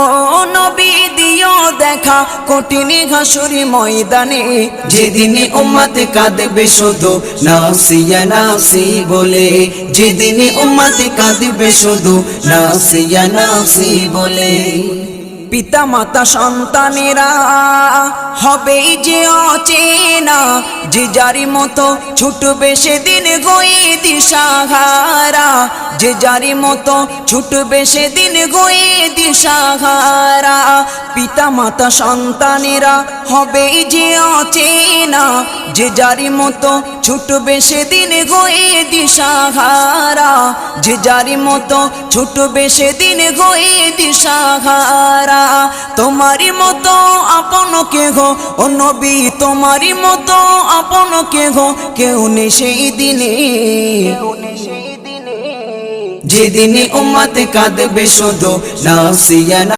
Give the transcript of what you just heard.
ও নবী দিও দেখা কঠিন হাসুরি ময়দানে, যেদিনে উম্মত কাঁদবে শুধু নাফসি ইয়া নাফসি বলে, যেদিনে উম্মত কাঁদবে শুধু নাফসি ইয়া নাফসি বলে। পিতা মাতা সন্তানেরা হবে যে অচেনা, যে যারি মতো ছুটবে সেদিন গয়ে দিশাহারা, যে যারি মতো ছুটবে সেদিন গয়ে দিশাহারা। পিতা মাতা সন্তানেরা হবে যে অচেনা, যে যারি মতো ছুটবে সেদিন গয়ে দিশাহারা, যে যারি মতো ছুটবে সেদিন গয়ে দিশাহারা। তোমারি মতো আপন কে গো ও নবী, তোমারি মতো আপন কে গো কেউ নেই সেই দিনে, যেদিনে উম্মত কাঁদবে শুধু নাফসি ইয়া